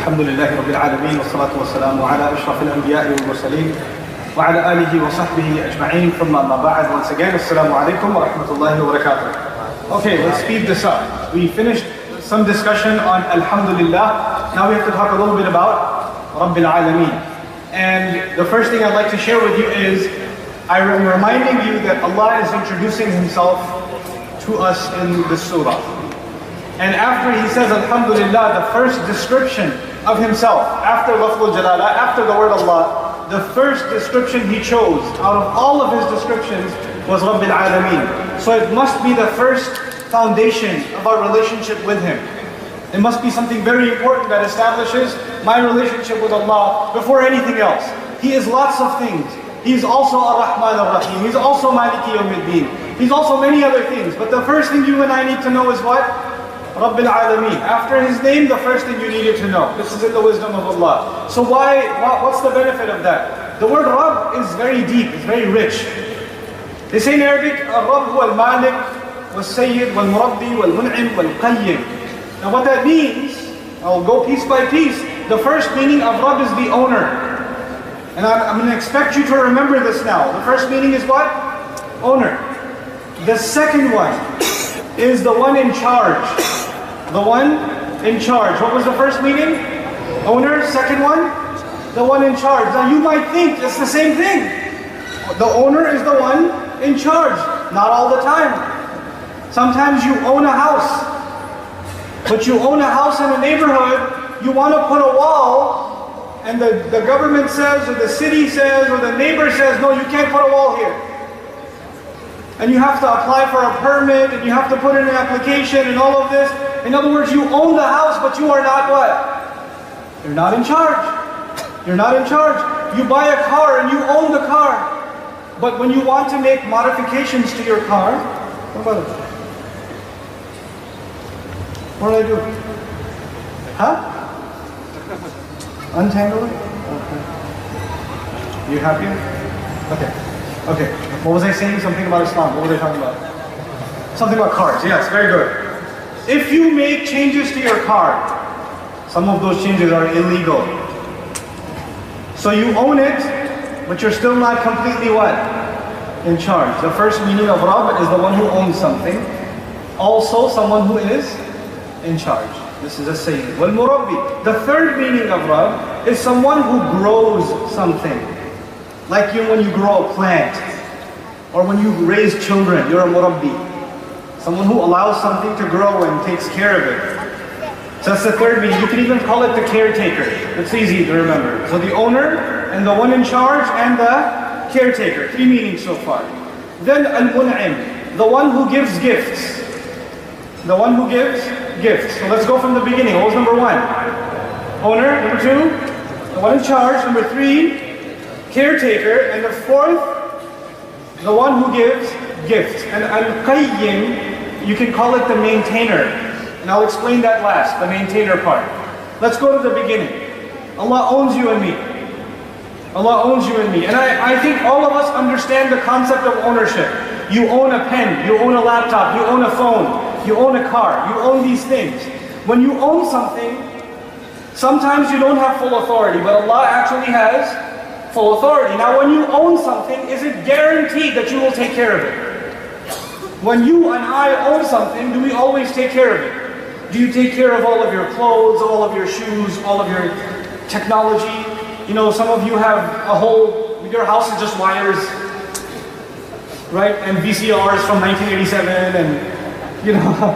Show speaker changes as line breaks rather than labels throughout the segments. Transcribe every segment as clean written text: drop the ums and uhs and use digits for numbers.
الحمد لله رب العالمين والصلاة والسلام على أشرف الأنبياء والمرسلين وعلى آله وصحبه أجمعين ثم أما بعد. Once again, Assalamu alaikum wa rahmatullahi wa barakatuh. Okay, let's speed this up. We finished some discussion on Alhamdulillah. Now we have to talk a little bit about Rabbil Alameen. And the first thing I'd like to share with you is, I am reminding you that Allah is introducing Himself to us in this surah. And after He says Alhamdulillah, the first description of Himself, after Lafzul Jalala, after the word Allah, the first description He chose out of all of His descriptions was Rabbil Alameen. So it must be the first foundation of our relationship with Him. It must be something very important that establishes my relationship with Allah before anything else. He is lots of things. He's also el-Rahman el-Rahim. He's also MALIKI JEUMID-DIN. He's also many other things. But the first thing you and I need to know is what? Rabbil Alameen. After His name, the first thing you needed to know. This is in the wisdom of Allah. So what's the benefit of that? The word Rabb is very deep, it's very rich. They say in Arabic, Al-Rabb huwa al-Malik, wal-Sayyid, wal-Murabbi, wal-Mun'im, wal-Qayyim. Now what that means, I'll go piece by piece. The first meaning of Rabb is the owner. And I'm going to expect you to remember this now. The first meaning is what? Owner. The second one is the one in charge. The one in charge. What was the first meaning? Owner. Second one? The one in charge. Now you might think it's the same thing. The owner is the one in charge. Not all the time. Sometimes you own a house. But you own a house in a neighborhood, you want to put a wall, and the government says, or the city says, or the neighbor says, no, you can't put a wall here. And you have to apply for a permit, and you have to put in an application, and all of this. In other words, you own the house, but you are not what? You're not in charge. You're not in charge. You buy a car, and you own the car. But when you want to make modifications to your car, what about it? What do I do? Huh? Untangle it? Okay. You happy? Okay. Okay. What was I saying? Something about Islam. What was I talking about? Something about cars. Yes, very good. If you make changes to your car, some of those changes are illegal. So you own it, but you're still not completely what? In charge. The first meaning of Rabb is the one who owns something. Also someone who is in charge. This is a Sayyid. Wal-Murabbi. The third meaning of Rabb is someone who grows something. Like when you grow a plant, or when you raise children, you're a Murabbi. Someone who allows something to grow and takes care of it. So that's the third meaning. You can even call it the caretaker. It's easy to remember. So the owner, and the one in charge, and the caretaker. Three meanings so far. Then Al-Mun'im, the one who gives gifts. The one who gives gifts. So let's go from the beginning. What was number one? Owner. Number two, the one in charge. Number three, caretaker. And the fourth, the one who gives gifts. And Al-Qayyim, you can call it the maintainer. And I'll explain that last, the maintainer part. Let's go to the beginning. Allah owns you and me. Allah owns you and me. And I think all of us understand the concept of ownership. You own a pen, you own a laptop, you own a phone. You own a car, you own these things. When you own something, sometimes you don't have full authority, but Allah actually has full authority. Now when you own something, is it guaranteed that you will take care of it? When you and I own something, do we always take care of it? Do you take care of all of your clothes, all of your shoes, all of your technology? You know, some of you have your house is just wires, right? And VCRs from 1987 and you know,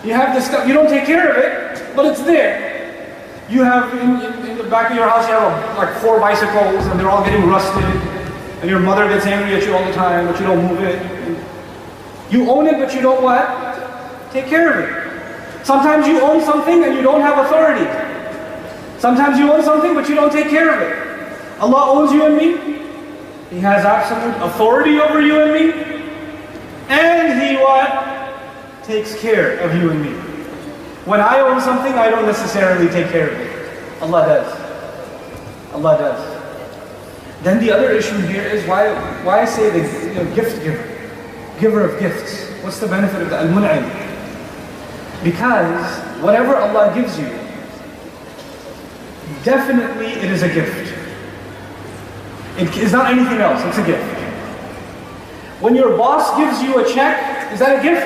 you have this stuff, you don't take care of it, but it's there. You have, in the back of your house, you have like 4 bicycles, and they're all getting rusted, and your mother gets angry at you all the time, but you don't move it. You own it, but you don't what? Take care of it. Sometimes you own something and you don't have authority. Sometimes you own something, but you don't take care of it. Allah owns you and me. He has absolute authority over you and me. And He what? Takes care of you and me. When I own something, I don't necessarily take care of it. Allah does. Allah does. Then the other issue here is why I say the gift giver. Giver of gifts. What's the benefit of the al-Mun'im? Because whatever Allah gives you, definitely it is a gift. It is not anything else, it's a gift. When your boss gives you a check, is that a gift?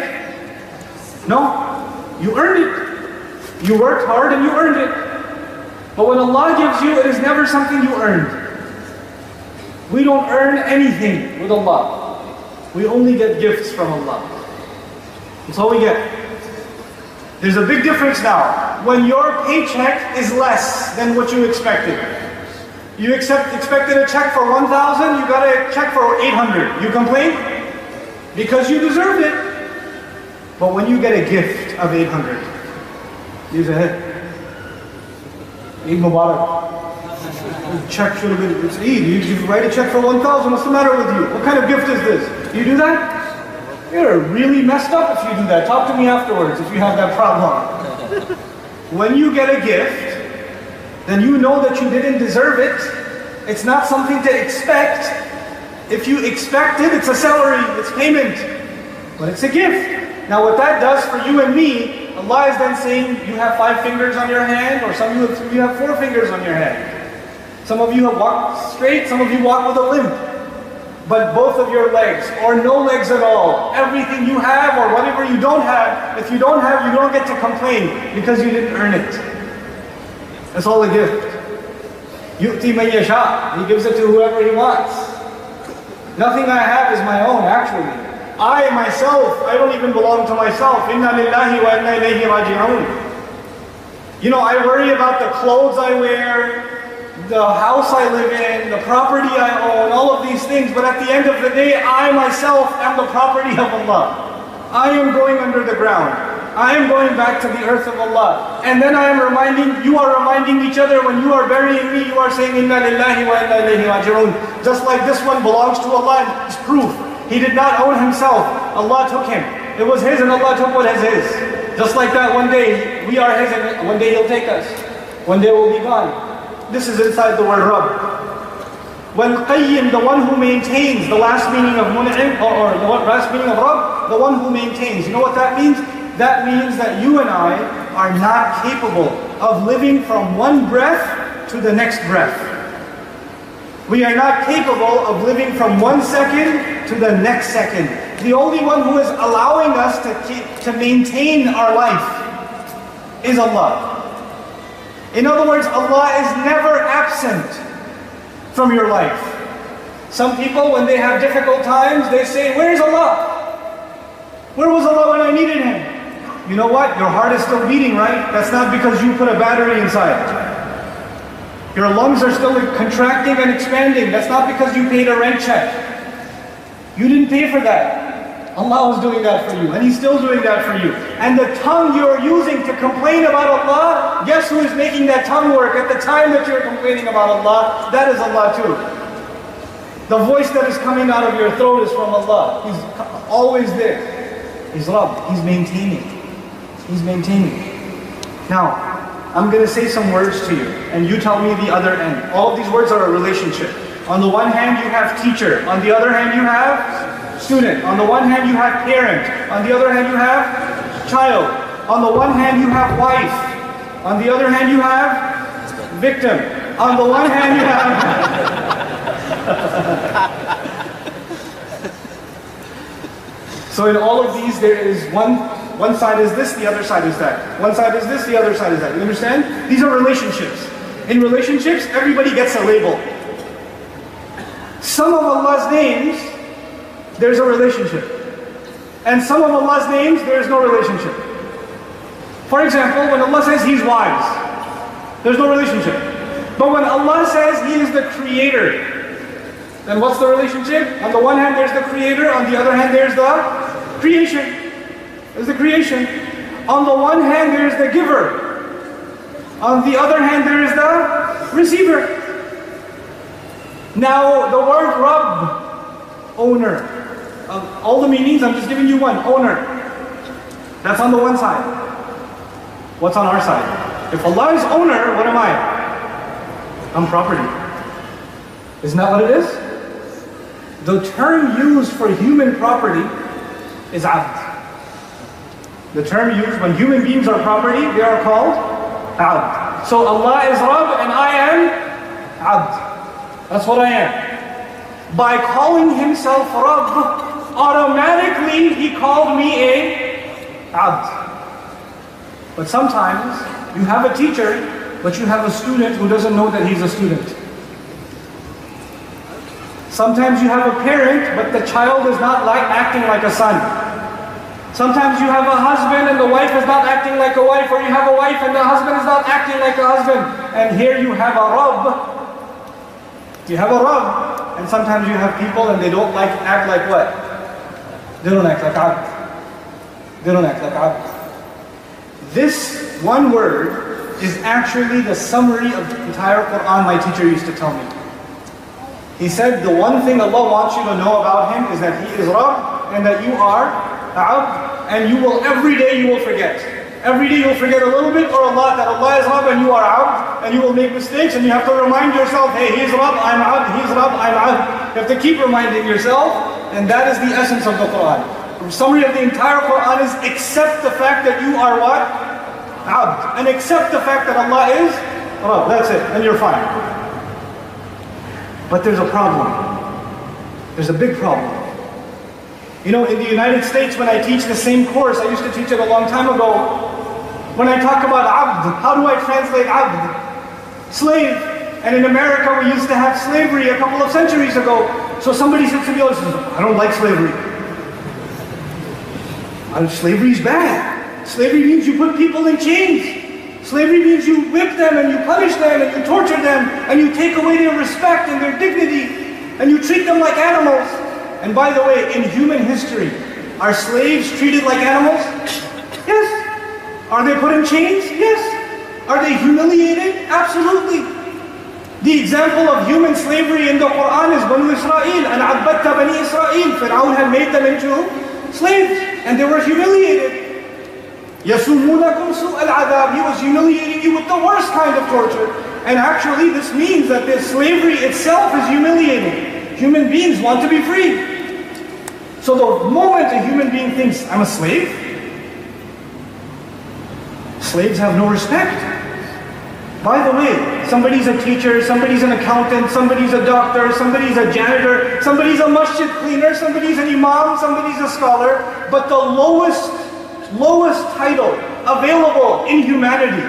No, you earned it. You worked hard and you earned it. But when Allah gives you, it is never something you earned. We don't earn anything with Allah. We only get gifts from Allah. That's all we get. There's a big difference now. When your paycheck is less than what you expected. You expected a check for 1,000, you got a check for 800. You complain? Because you deserved it. But when you get a gift of 800, you say, Eid Mubarak. Check should have been, it's Eid. You write a check for 1,000, what's the matter with you? What kind of gift is this? You do that? You're really messed up if you do that. Talk to me afterwards if you have that problem. When you get a gift, then you know that you didn't deserve it. It's not something to expect. If you expect it, it's a salary, it's payment. But it's a gift. Now what that does for you and me, Allah is then saying, you have 5 fingers on your hand, or some of you have 4 fingers on your hand. Some of you have walked straight, some of you walk with a limp. But both of your legs, or no legs at all, everything you have or whatever you don't have, if you don't have, you don't get to complain because you didn't earn it. That's all a gift. يُؤْتِي مَنْ يَشَاءُ. He gives it to whoever He wants. Nothing I have is my own, actually. I myself, I don't even belong to myself. إِنَّا لِلَّهِ وَإِنَّا إِلَيْهِ رَاجِعُونَ. You know, I worry about the clothes I wear, the house I live in, the property I own, all of these things. But at the end of the day, I myself am the property of Allah. I am going under the ground. I am going back to the earth of Allah. And then I am reminding, you are reminding each other when you are burying me, you are saying, Inna lillahi wa inna ilayhi raji'un. Just like this one belongs to Allah, and it's proof. He did not own himself. Allah took him. It was his and Allah took what is his. Just like that, one day we are his and one day He'll take us. One day we'll be gone. This is inside the word Rabb. Wal-Qayyim, the one who maintains, the last meaning of Mun'im, or the last meaning of Rabb, the one who maintains. You know what that means? That means that you and I are not capable of living from one breath to the next breath. We are not capable of living from 1 second to the next second. The only one who is allowing us to maintain our life is Allah. In other words, Allah is never absent from your life. Some people, when they have difficult times, they say, where's Allah? Where was Allah when I needed Him? You know what? Your heart is still beating, right? That's not because you put a battery inside. Your lungs are still contracting and expanding. That's not because you paid a rent check. You didn't pay for that. Allah was doing that for you, and He's still doing that for you. And the tongue you're using to complain about Allah, guess who is making that tongue work at the time that you're complaining about Allah? That is Allah too. The voice that is coming out of your throat is from Allah. He's always there. He's Rabb. He's maintaining. He's maintaining. Now, I'm going to say some words to you, and you tell me the other end. All of these words are a relationship. On the one hand, you have teacher. On the other hand, you have student. On the one hand, you have parent. On the other hand, you have child. On the one hand, you have wife. On the other hand, you have victim. On the one hand, you have... So in all of these, there is one side is this, the other side is that. One side is this, the other side is that. You understand? These are relationships. In relationships, everybody gets a label. Some of Allah's names, there's a relationship. And some of Allah's names, there is no relationship. For example, when Allah says He's wise, there's no relationship. But when Allah says He is the creator, then what's the relationship? On the one hand, there's the creator. On the other hand, there's the creation. There's the creation. On the one hand, there's the giver. On the other hand, there is the receiver. Now, the word Rabb, owner. All the meanings, I'm just giving you one. Owner. That's on the one side. What's on our side? If Allah is owner, what am I? I'm property. Isn't that what it is? The term used for human property is abd. The term used when human beings are property, they are called abd. So Allah is Rabb and I am Abd. That's what I am. By calling himself Rabb, automatically he called me a Abd. But sometimes you have a teacher, but you have a student who doesn't know that he's a student. Sometimes you have a parent, but the child is not acting like a son. Sometimes you have a husband and the wife is not acting like a wife, or you have a wife and the husband is not acting like a husband. And here you have a Rabb. You have a Rabb. And sometimes you have people and they don't act like what? They don't act like Abd. They don't act like Abd. This one word is actually the summary of the entire Quran my teacher used to tell me. He said the one thing Allah wants you to know about Him is that He is Rabb and that you are Abd, and you will, every day you will forget. Every day you will forget a little bit, or that Allah is Rabb and you are Abd, and you will make mistakes and you have to remind yourself, hey, He is Rabb, I'm Abd, He is Rabb, I'm Abd. You have to keep reminding yourself, and that is the essence of the Quran. The summary of the entire Quran is accept the fact that you are what? Abd. And accept the fact that Allah is Rabb. That's it, and you're fine. But there's a problem. There's a big problem. You know, in the United States, when I teach the same course, I used to teach it a long time ago. When I talk about Abd, how do I translate Abd? Slave. And in America, we used to have slavery a couple of centuries ago. So somebody said to me, I don't like slavery. Slavery's bad. Slavery means you put people in chains. Slavery means you whip them and you punish them and you torture them and you take away their respect and their dignity and you treat them like animals. And by the way, in human history, are slaves treated like animals? Yes. Are they put in chains? Yes. Are they humiliated? Absolutely. The example of human slavery in the Quran is Banu Israel. And Abbatta Bani Israel. Fir'aun had made them into slaves and they were humiliated. يَسُومُونَكُمْ سُوءَ الْعَذَابِ. He was humiliating you with the worst kind of torture. And actually this means that this slavery itself is humiliating. Human beings want to be free. So the moment a human being thinks, I'm a slave, slaves have no respect. By the way, somebody's a teacher, somebody's an accountant, somebody's a doctor, somebody's a janitor, somebody's a masjid cleaner, somebody's an imam, somebody's a scholar, but the lowest title available in humanity.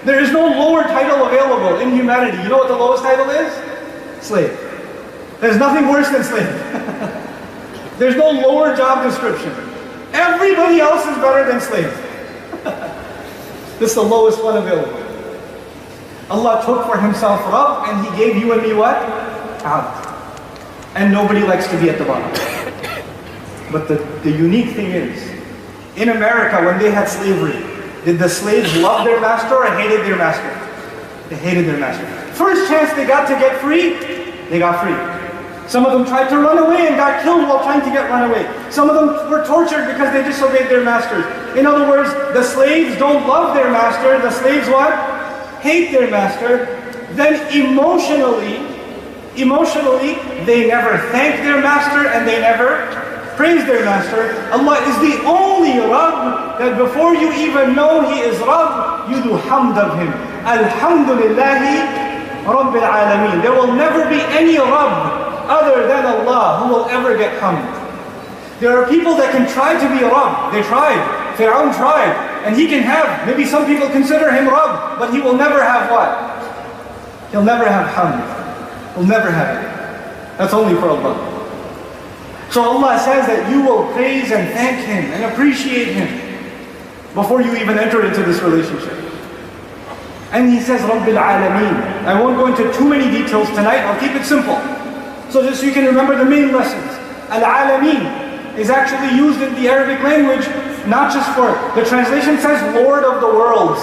There is no lower title available in humanity. You know what the lowest title is? Slave. There's nothing worse than slave. There's no lower job description. Everybody else is better than slave. This is the lowest one available. Allah took for Himself Rabb and He gave you and me what? Abd. And nobody likes to be at the bottom. But the unique thing is, in America, when they had slavery, did the slaves love their master or hated their master? They hated their master. First chance they got to get free, they got free. Some of them tried to run away and got killed while trying to get run away. Some of them were tortured because they disobeyed their masters. In other words, the slaves don't love their master. The slaves what? Hate their master. Then emotionally, they never thank their master and they never praise their master. Allah is the only Rabb that before you even know He is Rabb, you do hamd of Him. Alhamdulillahi Rabbil Alameen. There will never be any Rabb other than Allah who will ever get hamd. There are people that can try to be a Rabb. They tried. Fir'aun tried. And he can have, maybe some people consider him Rabb, but he will never have what? He'll never have hamd. He'll never have it. That's only for Allah. So Allah says that you will praise and thank Him and appreciate Him before you even enter into this relationship. And He says, Rabbil Alameen. I won't go into too many details tonight. I'll keep it simple. So just so you can remember the main lessons. Al-Alameen is actually used in the Arabic language, not just for, the translation says Lord of the worlds.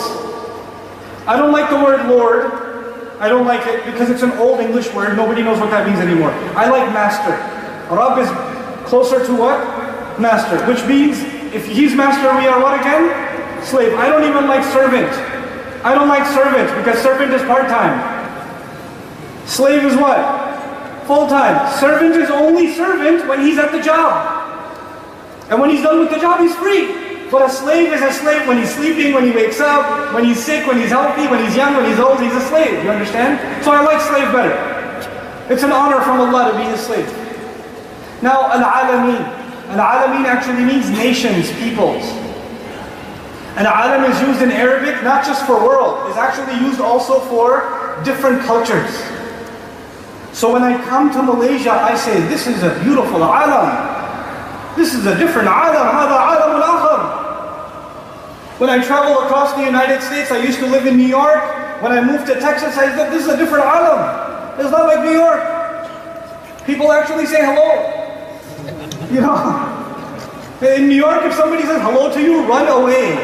I don't like the word Lord. I don't like it because it's an old English word. Nobody knows what that means anymore. I like master. Rabb is closer to what? Master. Which means, if He's master, we are what again? Slave. I don't even like servant. I don't like servant because servant is part-time. Slave is what? Full-time. Servant is only servant when he's at the job. And when he's done with the job, he's free. But a slave is a slave when he's sleeping, when he wakes up, when he's sick, when he's healthy, when he's young, when he's old, he's a slave. You understand? So I like slave better. It's an honor from Allah to be his slave. Now, al-alamin. Al-alamin actually means nations, peoples. And alam is used in Arabic not just for world, it's actually used also for different cultures. So when I come to Malaysia, I say, this is a beautiful alam. This is a different alam, hada alam al-akhar. When I travel across the United States, I used to live in New York. When I moved to Texas, I said, this is a different alam. It's not like New York. People actually say hello. You know? In New York, if somebody says hello to you, run away.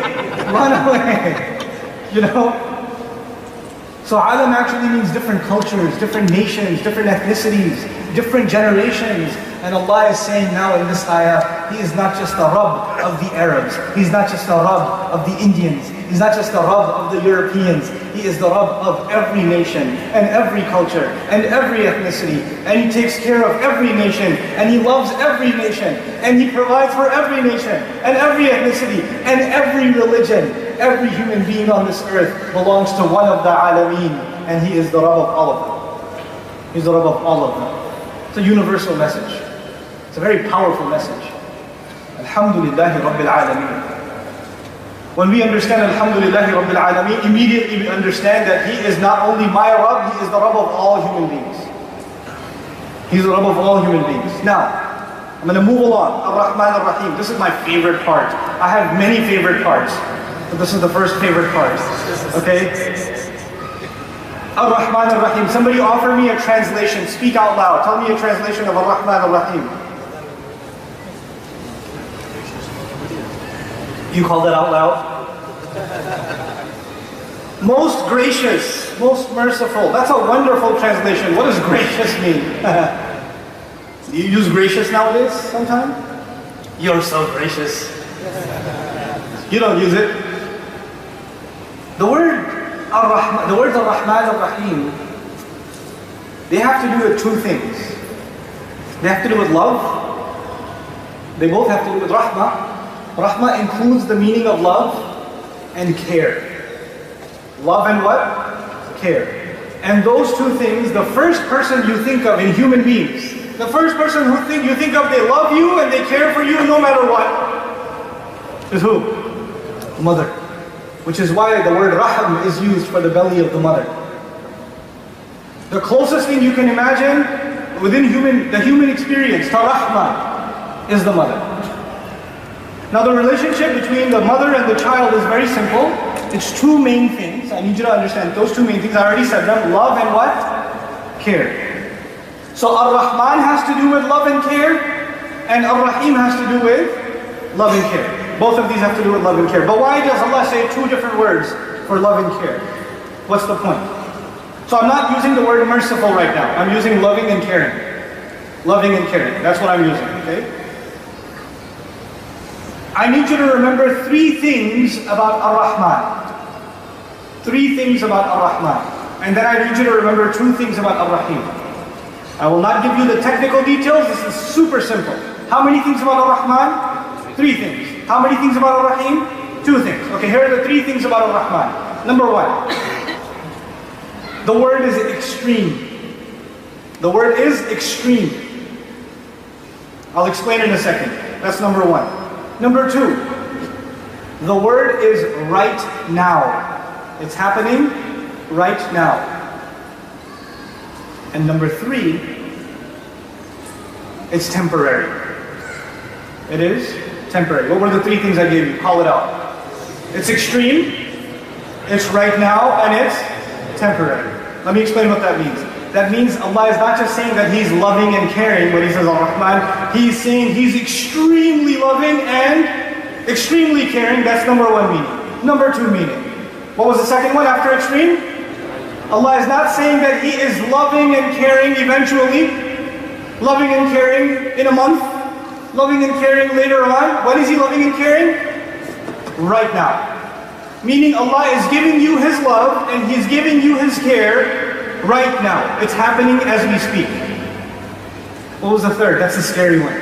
Run away. You know? So alam actually means different cultures, different nations, different ethnicities, different generations. And Allah is saying now in this ayah, He is not just the Rabb of the Arabs. He's not just the Rabb of the Indians. He's not just the Rabb of the Europeans. He is the Rabb of every nation and every culture and every ethnicity. And He takes care of every nation. And He loves every nation. And He provides for every nation and every ethnicity and every religion. Every human being on this earth belongs to one of the Alameen. And He is the Rabb of all of them. He's the Rabb of all of them. It's a universal message. It's a very powerful message. Alhamdulillahi Rabbil Alameen. When we understand Alhamdulillahi Rabbil Alameen, immediately we understand that He is not only my Rabb, He is the Rabb of all human beings. He's the Rabb of all human beings. Now, I'm going to move along. Ar-Rahman Ar-Rahim. This is my favorite part. I have many favorite parts, but this is the first favorite part. Okay? Ar-Rahman Ar-Rahim. Somebody offer me a translation. Speak out loud. Tell me a translation of Ar-Rahman Ar-Rahim. You called it out loud? Most gracious, most merciful. That's a wonderful translation. What does gracious mean? Do you use gracious nowadays sometime? You're so gracious. You don't use it. The words Ar-Rahman Ar-Rahim, they have to do with two things. They have to do with love. They both have to do with Rahmah. Rahmah includes the meaning of love and care. Love and what? Care. And those two things, the first person you think of in human beings, the first person you think of, they love you and they care for you no matter what, is who? The mother. Which is why the word Rahim is used for the belly of the mother. The closest thing you can imagine within the human experience to Rahmah is the mother. Now the relationship between the mother and the child is very simple. It's two main things. I need you to understand those two main things. I already said them. Love and what? Care. So Ar-Rahman has to do with love and care, and Ar-Rahim has to do with love and care. Both of these have to do with love and care. But why does Allah say two different words for love and care? What's the point? So I'm not using the word merciful right now. I'm using loving and caring. Loving and caring. That's what I'm using, okay? I need you to remember three things about Ar-Rahman. Three things about Ar-Rahman. And then I need you to remember two things about Ar-Rahim. I will not give you the technical details. This is super simple. How many things about Ar-Rahman? Three things. How many things about Ar-Rahim? Two things. Okay, here are the three things about Ar-Rahman. Number one. The word is extreme. The word is extreme. I'll explain in a second. That's number one. Number two, the word is right now. It's happening right now. And number three, it's temporary. It is temporary. What were the three things I gave you? Call it out. It's extreme, it's right now, and it's temporary. Let me explain what that means. That means Allah is not just saying that He's loving and caring when He says Ar-Rahman. He's saying He's extremely loving and extremely caring. That's number one meaning. Number two meaning. What was the second one after extreme? Allah is not saying that He is loving and caring eventually. Loving and caring in a month. Loving and caring later on. When is He loving and caring? Right now. Meaning Allah is giving you His love and He's giving you His care right now. It's happening as we speak. What was the third? That's the scary one.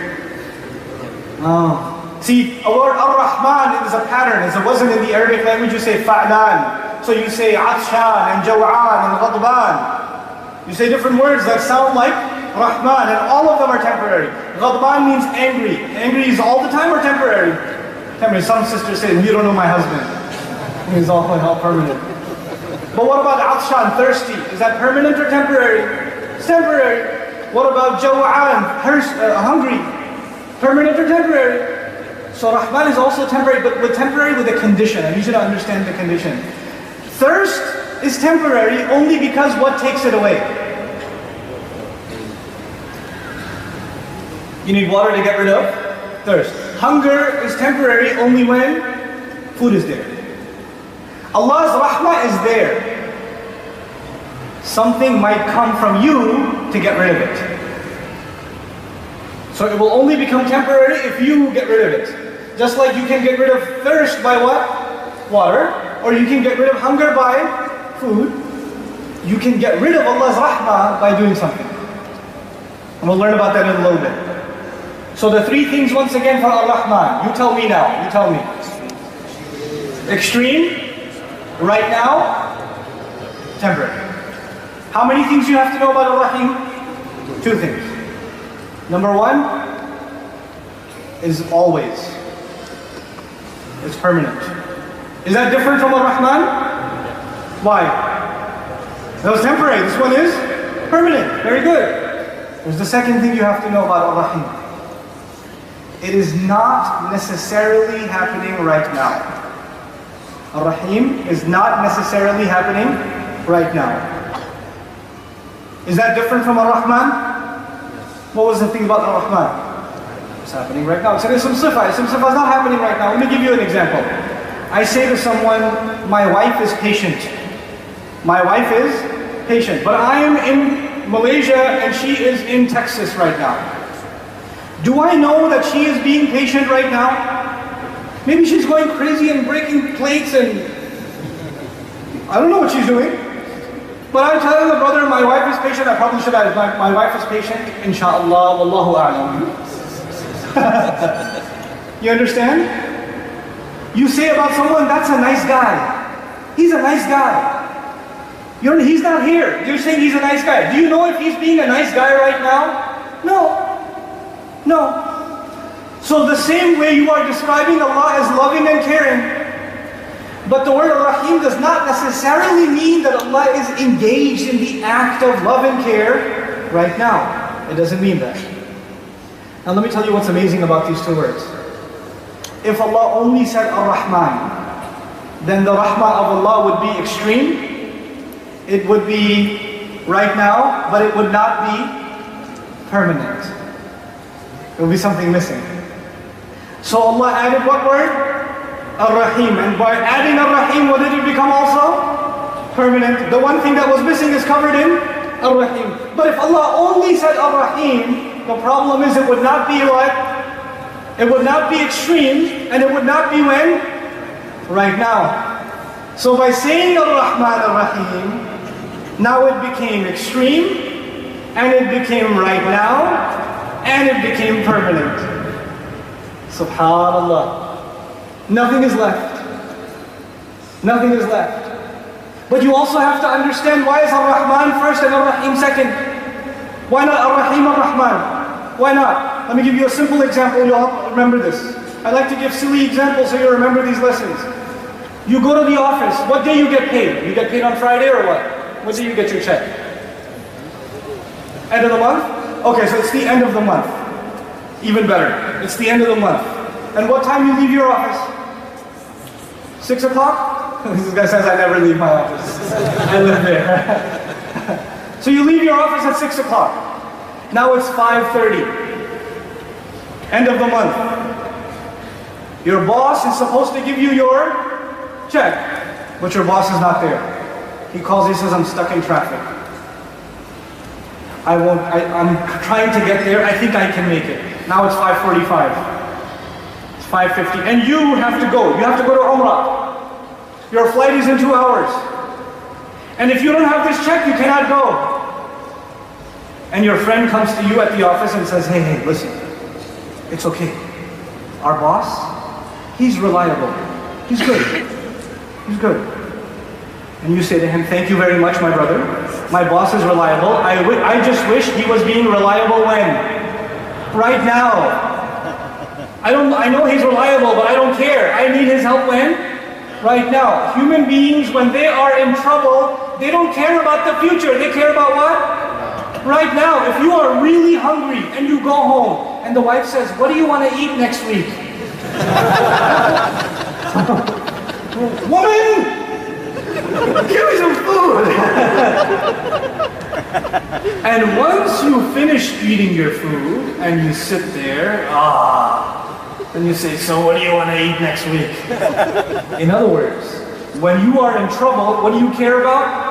Oh. See, a word Ar-Rahman is a pattern. As it wasn't in the Arabic language, you say fa'lan. So you say atshan and jaw'an and ghadban. You say different words that sound like Rahman, and all of them are temporary. Ghadban means angry. Angry is all the time or temporary? Temporary. Some sisters say, you don't know my husband. He's all permanent. But what about atshan, thirsty? Is that permanent or temporary? It's temporary. What about jaw'an, hungry? Permanent or temporary? So Rahman is also temporary, but temporary with a condition. I need you to understand the condition. Thirst is temporary only because what takes it away? You need water to get rid of thirst. Hunger is temporary only when food is there. Allah's rahmah is there. Something might come from you to get rid of it. So it will only become temporary if you get rid of it. Just like you can get rid of thirst by what? Water. Or you can get rid of hunger by food. You can get rid of Allah's rahmah by doing something. And we'll learn about that in a little bit. So the three things once again for Ar-Rahman. You tell me now. You tell me. Extreme. Right now. Temporary. How many things do you have to know about Ar-Rahim? Two things. Number one is always. It's permanent. Is that different from Ar-Rahman? Why? That was temporary. This one is permanent. Very good. There's the second thing you have to know about Ar-Rahim. It is not necessarily happening right now. Ar-Rahim is not necessarily happening right now. Is that different from Ar-Rahman? What was the thing about Ar-Rahman? It's happening right now. So there's some sifa. Some sifa is not happening right now. Let me give you an example. I say to someone, my wife is patient. My wife is patient. But I am in Malaysia and she is in Texas right now. Do I know that she is being patient right now? Maybe she's going crazy and breaking plates and I don't know what she's doing. But I'm telling the brother, my wife is patient. I probably should add, my wife is patient. Insha'Allah, wallahu a'lam. You understand? You say about someone, that's a nice guy. He's a nice guy. He's not here. You're saying he's a nice guy. Do you know if he's being a nice guy right now? No. No. So the same way you are describing Allah as loving and caring, but the word Ar-Rahim does not necessarily mean that Allah is engaged in the act of love and care right now. It doesn't mean that. Now let me tell you what's amazing about these two words. If Allah only said Ar-Rahman, then the rahmah of Allah would be extreme. It would be right now, but it would not be permanent. It would be something missing. So Allah added what word? Ar-Rahim. And by adding Ar-Rahim, what did it become also? Permanent. The one thing that was missing is covered in Ar-Rahim. But if Allah only said Ar-Rahim, the problem is it would not be what? It would not be extreme, and it would not be when? Right now. So by saying Ar-Rahman Ar-Rahim, now it became extreme, and it became right now, and it became permanent. Subhanallah. Nothing is left. Nothing is left. But you also have to understand, why is Ar-Rahman first and Ar-Rahim second? Why not Ar-Rahim Ar-Rahman? Why not? Let me give you a simple example, you'll remember this. I like to give silly examples so you remember these lessons. You go to the office, what day you get paid? You get paid on Friday or what? When do you get your check? End of the month? Okay, so it's the end of the month. Even better, it's the end of the month. And what time you leave your office? 6 o'clock? This guy says I never leave my office. I live there. So you leave your office at 6 o'clock. Now it's 5:30. End of the month. Your boss is supposed to give you your check, but your boss is not there. He calls, he says, I'm stuck in traffic. I'm trying to get there, I think I can make it. Now it's 5:45. It's 5:50. And you have to go. You have to go to Umrah. Your flight is in 2 hours. And if you don't have this check, you cannot go. And your friend comes to you at the office and says, hey, listen, it's okay. our boss, he's reliable. He's good. He's good. And you say to him, thank you very much, my brother. My boss is reliable. I just wish he was being reliable when? Right now. I know he's reliable, but I don't care. I need his help when? Right now. Human beings, when they are in trouble, they don't care about the future. They care about what? Right now. If you are really hungry and you go home and the wife says, what do you want to eat next week? Woman! Give me some food! And once you finish eating your food and you sit there, then you say, so what do you want to eat next week? In other words, when you are in trouble, what do you care about?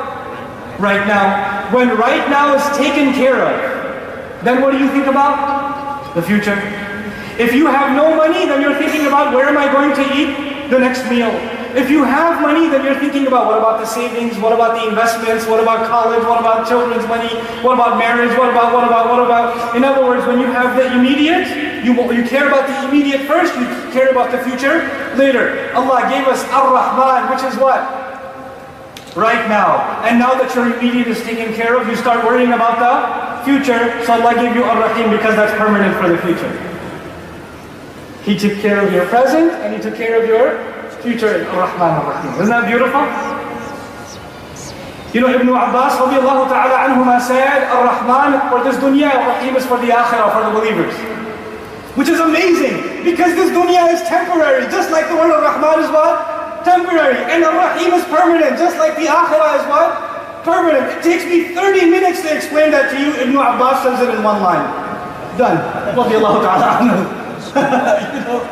Right now. When right now is taken care of, then what do you think about? The future. If you have no money, then you're thinking about where am I going to eat the next meal. If you have money, then you're thinking about what about the savings, what about the investments, what about college, what about children's money, what about marriage, what about. In other words, when you have the immediate, you care about the immediate first, you care about the future later. Allah gave us Ar-Rahman, which is what? Right now. And now that your immediate is taken care of, you start worrying about the future. So Allah gave you Ar-Rahim because that's permanent for the future. He took care of your present and He took care of your future. Ar-Rahman Ar-Rahim. Isn't that beautiful? You know, Ibn Abbas radiallahu ta'ala anhuma said, Ar-Rahman for this dunya, Ar-Rahim is for the akhirah, for the believers. Which is amazing, because this dunya is temporary, just like the word Ar-Rahman is what? Temporary. And Ar-Rahim is permanent, just like the akhirah is what? Permanent. It takes me 30 minutes to explain that to you. Ibn Abbas says it in one line. Done. Radiallahu ta'ala anhu. You know,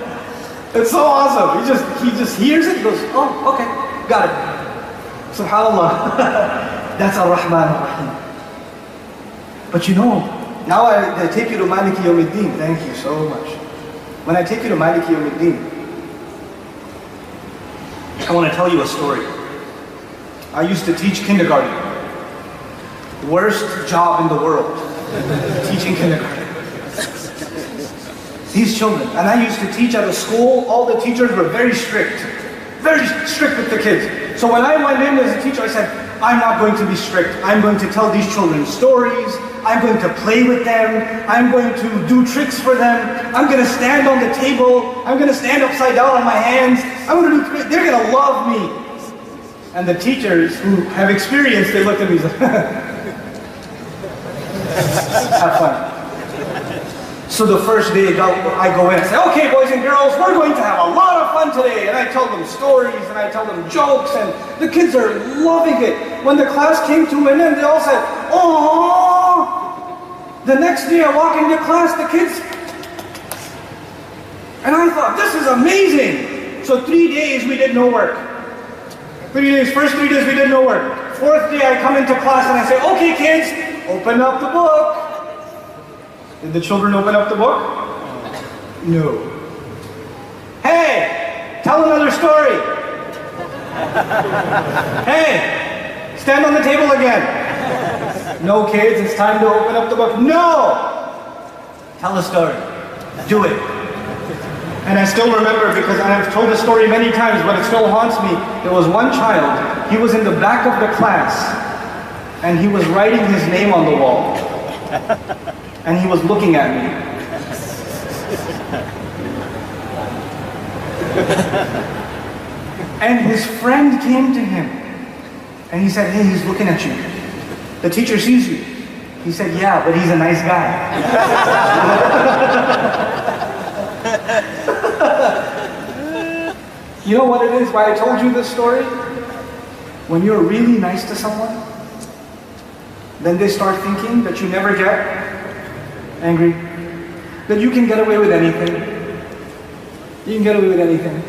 it's so awesome. He just hears it, goes, oh, okay, got it. Subhanallah. That's Ar-Rahman Ar-Rahim. But you know, now I take you to Maliki JEUMID-DIN. Thank you so much. When I take you to Maliki JEUMID-DIN, I want to tell you a story. I used to teach kindergarten. Worst job in the world, teaching kindergarten. These children, and I used to teach at a school, all the teachers were very strict with the kids. So when I went in as a teacher, I said, I'm not going to be strict. I'm going to tell these children stories. I'm going to play with them. I'm going to do tricks for them. I'm going to stand on the table. I'm going to stand upside down on my hands. They're going to love me. And the teachers who have experience, they looked at me and said, have fun. So the first day I go in and say, okay boys and girls, we're going to have a lot of fun today. And I tell them stories and I tell them jokes and the kids are loving it. When the class came to an end, they all said, oh. The next day I walk into class, the kids, and I thought, this is amazing. So 3 days we did no work. 3 days, first 3 days we did no work. Fourth day I come into class and I say, okay kids, open up the book. Did the children open up the book? No. Hey, tell another story. Hey, stand on the table again. No kids, it's time to open up the book. No! Tell a story. Do it. And I still remember, because I have told the story many times, but it still haunts me. There was one child, he was in the back of the class, and he was writing his name on the wall. And he was looking at me. And his friend came to him. And he said, hey, he's looking at you. The teacher sees you. He said, yeah, but he's a nice guy. You know what it is, why I told you this story? When you're really nice to someone, then they start thinking that you never get angry, that you can get away with anything. You can get away with anything.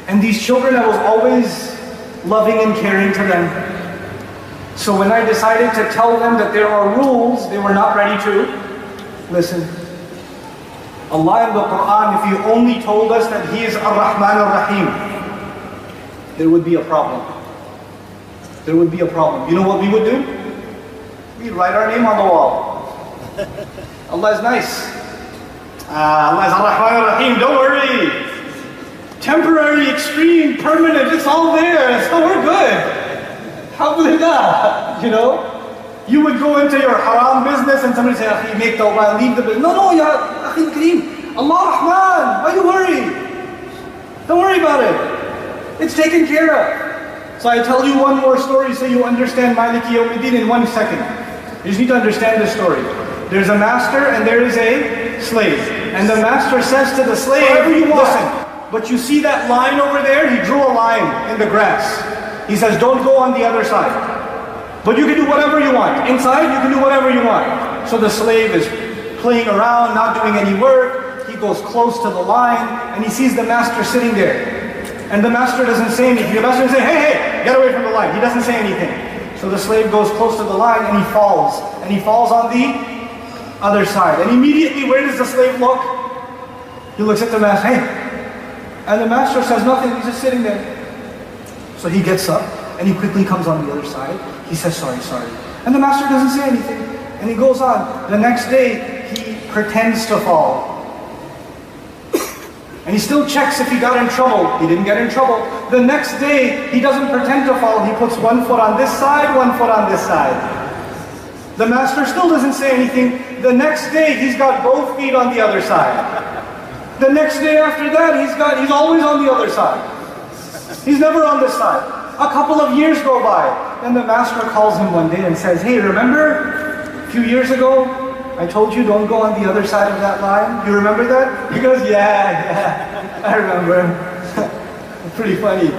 And these children, I was always loving and caring to them. So when I decided to tell them that there are rules, they were not ready to listen. Allah in the Quran, if you only told us that He is Ar-Rahman Ar-Rahim, there would be a problem. There would be a problem. You know what we would do? We'd write our name on the wall. Allah is nice. Allah is Ar-Rahman Ar-Rahim, don't worry. Temporary, extreme, permanent, it's all there, so we're good. Alhamdulillah, you know? You would go into your haram business and somebody say, Akhi, make tawbah, leave the business. No, ya Akhi Kareem, Allah Rahman, why you worry? Don't worry about it. It's taken care of. So I tell you one more story so you understand Maliki JEUMID-DIN in 1 second. You just need to understand this story. There's a master and there is a slave. And the master says to the slave, listen, but you see that line over there? He drew a line in the grass. He says, don't go on the other side. But you can do whatever you want. Inside, you can do whatever you want. So the slave is playing around, not doing any work. He goes close to the line and he sees the master sitting there. And the master doesn't say anything. The master doesn't say, hey, hey, get away from the line. He doesn't say anything. So the slave goes close to the line and he falls. And he falls on the other side. And immediately, where does the slave look? He looks at the master, hey. And the master says nothing, he's just sitting there. So he gets up and he quickly comes on the other side. He says, sorry. And the master doesn't say anything. And he goes on. The next day, he pretends to fall. And he still checks if he got in trouble. He didn't get in trouble. The next day, he doesn't pretend to fall. He puts one foot on this side, one foot on this side. The master still doesn't say anything. The next day, he's got both feet on the other side. The next day after that, he's always on the other side. He's never on this side. A couple of years go by. Then the master calls him one day and says, hey, remember a few years ago, I told you don't go on the other side of that line? You remember that? He goes, yeah, I remember. Pretty funny.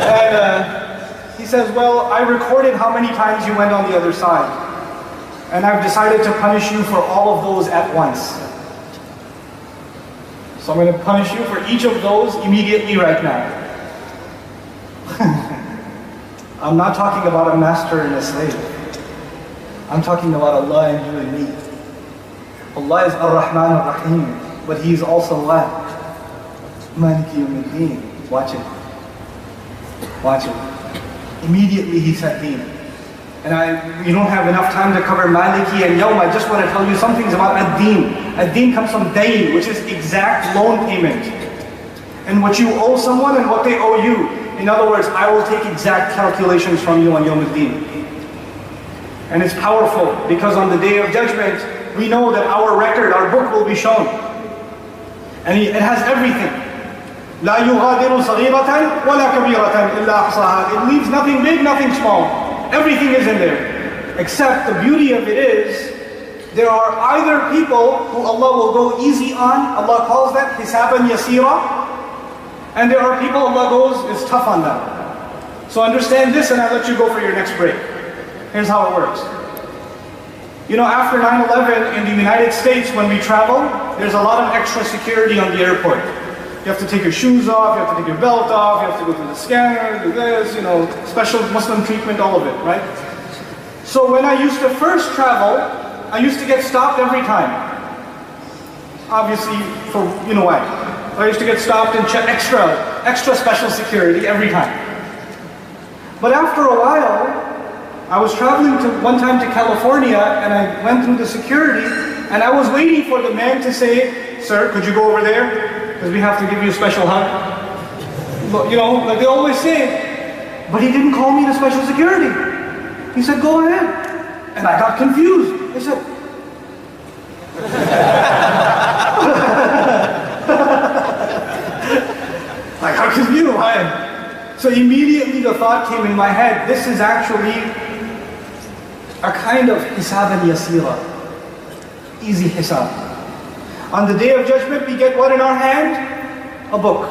And he says, well, I recorded how many times you went on the other side. And I've decided to punish you for all of those at once. So I'm going to punish you for each of those immediately right now. I'm not talking about a master and a slave. I'm talking about Allah and you and me. Allah is Ar-Rahman Ar-Rahim, but He is also what? Maliki JEUMID-DIN. Watch it. Watch it. Immediately He said Deen. And we don't have enough time to cover Maliki and Yawm. I just want to tell you some things about Ad-Din. Ad-Din comes from Dain, which is exact loan payment. And what you owe someone and what they owe you. In other words, I will take exact calculations from you on Yawm-ud-Din. And it's powerful because on the Day of Judgment, we know that our record, our book will be shown. And it has everything. لا يغادر صغيرة ولا كبيرة إلا أحصاها. It leaves nothing big, nothing small. Everything is in there. Except the beauty of it is, there are either people who Allah will go easy on, Allah calls that hisaban yasira, and there are people Allah goes, is tough on them. So understand this and I'll let you go for your next break. Here's how it works. You know, after 9/11 in the United States, when we travel, there's a lot of extra security on the airport. You have to take your shoes off, you have to take your belt off, you have to go through the scanner, do this, you know, special Muslim treatment, all of it, right? So when I used to first travel, I used to get stopped every time. Obviously, for, you know why. I used to get stopped and check extra special security every time. But after a while, I was traveling one time to California and I went through the security and I was waiting for the man to say, sir, could you go over there? Because we have to give you a special hug. But, you know, like they always say. But he didn't call me to special security. He said, go ahead. And I got confused. I said, like, how confused? So immediately the thought came in my head, this is actually a kind of hisab al-yasira. Easy hisab. On the Day of Judgment, we get what in our hand? A book.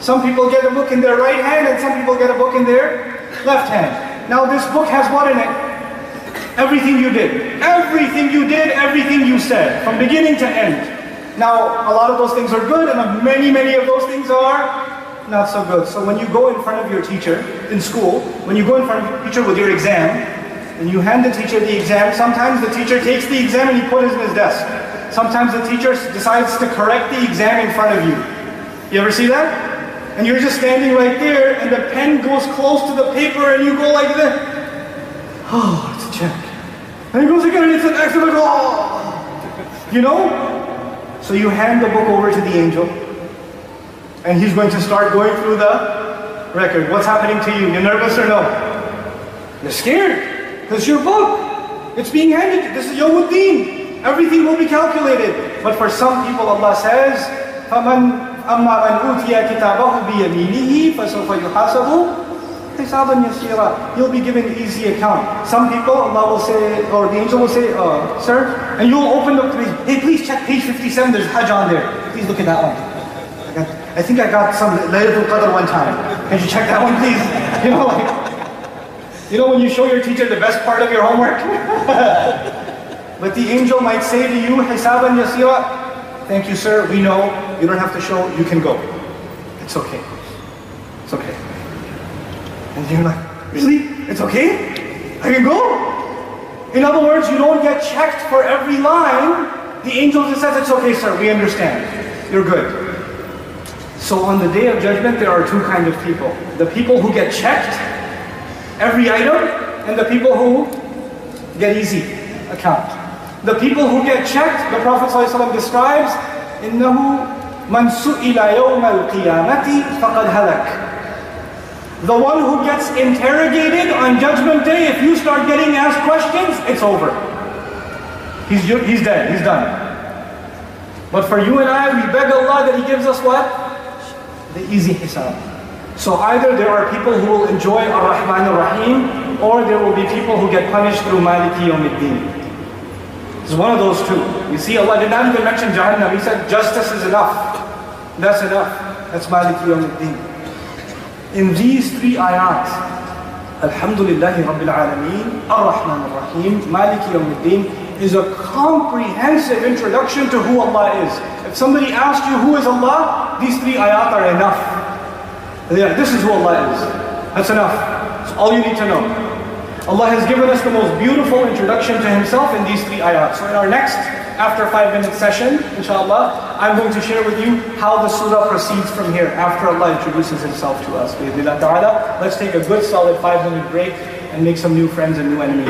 Some people get a book in their right hand and some people get a book in their left hand. Now this book has what in it? Everything you did. Everything you did, everything you said, from beginning to end. Now, a lot of those things are good and many of those things are not so good. So when you go in front of your teacher in school, when you go in front of your teacher with your exam, and you hand the teacher the exam, sometimes the teacher takes the exam and he puts it in his desk. Sometimes the teacher decides to correct the exam in front of you. You ever see that? And you're just standing right there and the pen goes close to the paper and you go like this. Oh, it's a check. And he goes again and it's an X and I go, oh. You know? So you hand the book over to the angel, and he's going to start going through the record. What's happening to you? You're nervous or no? You're scared, because it's your book. It's being handed to you. This is JEUMID-DIN. Everything will be calculated. But for some people, Allah says, فَمَنْ أَمَّا مَنْ أُوتِيَ كِتَابَهُ بِيَمِينِهِ فَسَوْفَ يُحَاسَبُ حِسَابًا يَسِيرًا. You'll be given an easy account. Some people, Allah will say, or the angel will say, sir, and you'll open up, hey, please check page 57, there's Hajj on there. Please look at that one. I think I got some Laylatul Qadr one time. Can you check that one, please? You know when you show your teacher the best part of your homework? But the angel might say to you, حِسَابًا يَسِيرًا. Thank you, sir, we know, you don't have to show, you can go. It's okay. It's okay. And you're like, really? It's okay? I can go? In other words, you don't get checked for every line. The angel just says, it's okay, sir, we understand. You're good. So on the day of judgment, there are two kinds of people. The people who get checked, every item, and the people who get easy account. The people who get checked, the Prophet ﷺ describes, إِنَّهُ مَنْ سُئِلَ يَوْمَ الْقِيَامَةِ فَقَدْ هَلَكَ. The one who gets interrogated on Judgment Day, if you start getting asked questions, it's over. He's dead, he's done. But for you and I, we beg Allah that He gives us what? The easy hisab. So either there are people who will enjoy ER-RRAHMAN ER-RRAHIM, or there will be people who get punished through MALIKI JEUMID-DIN. It's one of those two. You see, Allah did not even mention Jahannam. He said justice is enough. That's enough. That's MALIKI JEUMID-DIN. In these three ayat, Alhamdulillahi Rabbil Alameen, ER-RRAHMAN ER-RRAHIM, MALIKI JEUMID-DIN, is a comprehensive introduction to who Allah is. If somebody asked you who is Allah, these three ayat are enough. Yeah, this is who Allah is. That's enough. That's all you need to know. Allah has given us the most beautiful introduction to Himself in these three ayat. So in our next, after 5-minute session, inshallah, I'm going to share with you how the surah proceeds from here, after Allah introduces Himself to us. Let's take a good solid 5-minute break and make some new friends and new enemies.